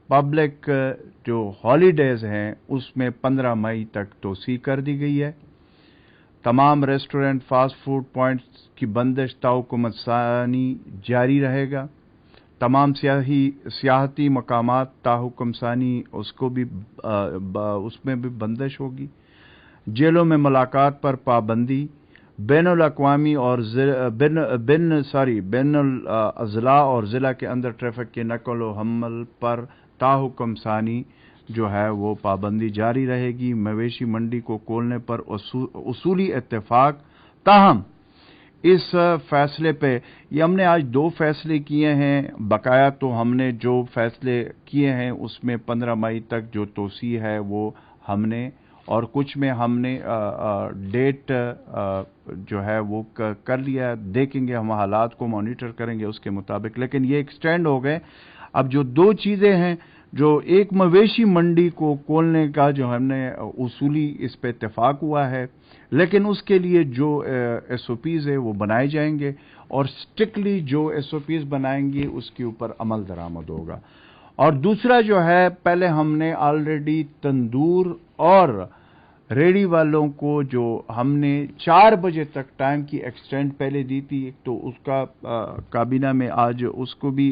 Public جو holidays ہیں اس میں 15 مئی تک توسیع کر دی گئی ہے۔ تمام ریسٹورنٹ فاسٹ فوڈ پوائنٹس کی بندش تاحکم ثانی جاری رہے گا۔ تمام سیاحتی مقامات تاحکم ثانی اس میں بھی بندش ہوگی۔ جیلوں میں ملاقات پر پابندی، بین الاقوامی اور بین الاضلاع اور ضلع کے اندر ٹریفک کے نقل و حمل پر تاحکم ثانی جو ہے وہ پابندی جاری رہے گی۔ مویشی منڈی کو کھولنے پر اصولی اتفاق، تاہم اس فیصلے پہ یہ ہم نے آج 2 فیصلے کیے ہیں، بقایا تو ہم نے جو فیصلے کیے ہیں اس میں 15 مئی تک جو توسیع ہے وہ ہم نے، اور کچھ میں ہم نے ڈیٹ جو ہے وہ کر لیا، دیکھیں گے ہم حالات کو مانیٹر کریں گے اس کے مطابق، لیکن یہ ایکسٹینڈ ہو گئے۔ اب جو 2 چیزیں ہیں، جو ایک مویشی منڈی کو کھولنے کا جو ہم نے اصولی اس پہ اتفاق ہوا ہے، لیکن اس کے لیے جو ایس او پیز ہے وہ بنائے جائیں گے، اور اسٹرکٹلی جو ایس او پیز بنائیں گے اس کے اوپر عمل درآمد ہوگا۔ اور دوسرا جو ہے، پہلے ہم نے آلریڈی تندور اور ریڑی والوں کو جو ہم نے 4 بجے تک ٹائم کی ایکسٹینڈ پہلے دی تھی، تو اس کا کابینہ میں آج اس کو بھی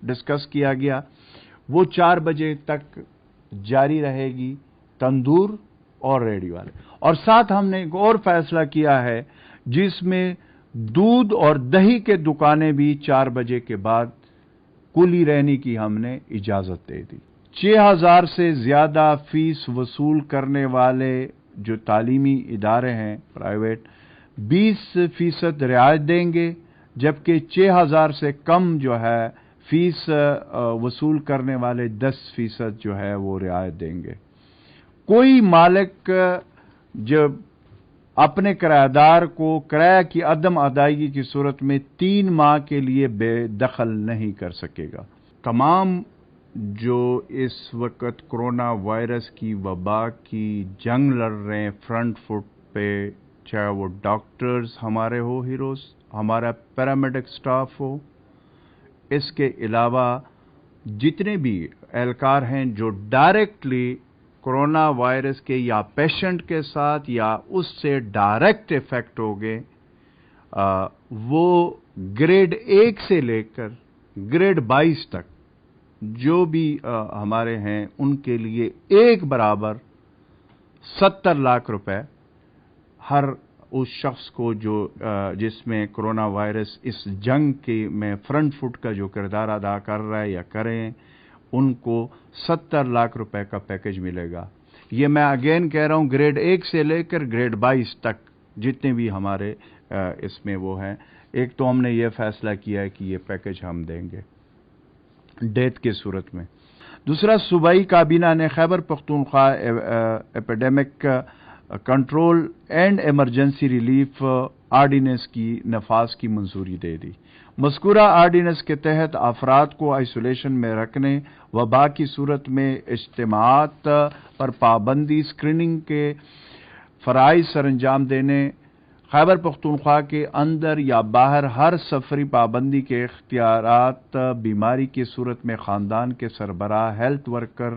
ڈسکس کیا گیا، وہ 4 بجے تک جاری رہے گی تندور اور ریڑی والے۔ اور ساتھ ہم نے ایک اور فیصلہ کیا ہے جس میں دودھ اور دہی کے دکانیں بھی 4 بجے کے بعد کھلی رہنے کی ہم نے اجازت دے دی۔ 6000 سے زیادہ فیس وصول کرنے والے جو تعلیمی ادارے ہیں پرائیویٹ 20% رعایت دیں گے، جبکہ 6000 سے کم جو ہے فیس وصول کرنے والے 10% جو ہے وہ رعایت دیں گے۔ کوئی مالک جب اپنے کرایہ دار کو کرایہ کی عدم ادائیگی کی صورت میں 3 ماہ کے لیے بے دخل نہیں کر سکے گا۔ تمام جو اس وقت کرونا وائرس کی وبا کی جنگ لڑ رہے ہیں فرنٹ فٹ پہ، چاہے وہ ڈاکٹرز ہمارے ہو ہیروز، ہمارا پیرامیڈک سٹاف ہو، اس کے علاوہ جتنے بھی اہلکار ہیں جو ڈائریکٹلی کرونا وائرس کے یا پیشنٹ کے ساتھ یا اس سے ڈائریکٹ افیکٹ ہو گئے، وہ گریڈ 1 سے لے کر گریڈ 22 تک جو بھی ہمارے ہیں ان کے لیے ایک برابر 70 لاکھ روپے ہر اس شخص کو جو جس میں کرونا وائرس اس جنگ کے میں فرنٹ فٹ کا جو کردار ادا کر رہا ہے یا کریں، ان کو 70 لاکھ روپے کا پیکج ملے گا۔ یہ میں اگین کہہ رہا ہوں، گریڈ 1 سے لے کر گریڈ 22 تک جتنے بھی ہمارے اس میں وہ ہیں، ایک تو ہم نے یہ فیصلہ کیا ہے کہ یہ پیکج ہم دیں گے ڈیتھ کی صورت میں۔ دوسرا، صوبائی کابینہ نے Khyber Pakhtunkhwa epidemic control and emergency relief ordinance کی نفاذ کی منظوری دے دی۔ مذکورہ آرڈیننس کے تحت افراد کو آئسولیشن میں رکھنے، وبا کی صورت میں اجتماعات پر پابندی، اسکریننگ کے فرائض سر انجام دینے، خیبر پختونخوا کے اندر یا باہر ہر سفری پابندی کے اختیارات، بیماری کی صورت میں خاندان کے سربراہ، ہیلتھ ورکر،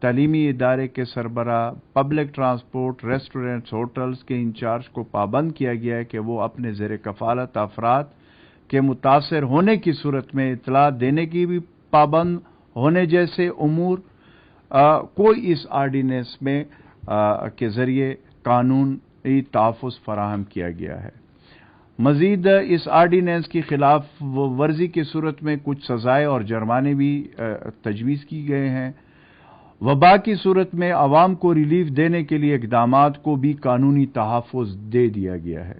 تعلیمی ادارے کے سربراہ، پبلک ٹرانسپورٹ، ریسٹورنٹس، ہوٹلز کے انچارج کو پابند کیا گیا ہے کہ وہ اپنے زیر کفالت افراد کے متاثر ہونے کی صورت میں اطلاع دینے کی بھی پابند ہونے جیسے امور کوئی اس آرڈیننس میں کے ذریعے قانونی تحفظ فراہم کیا گیا ہے۔ مزید اس آرڈیننس کی خلاف ورزی کی صورت میں کچھ سزائیں اور جرمانے بھی تجویز کی گئے ہیں۔ وبا کی صورت میں عوام کو ریلیف دینے کے لیے اقدامات کو بھی قانونی تحفظ دے دیا گیا ہے۔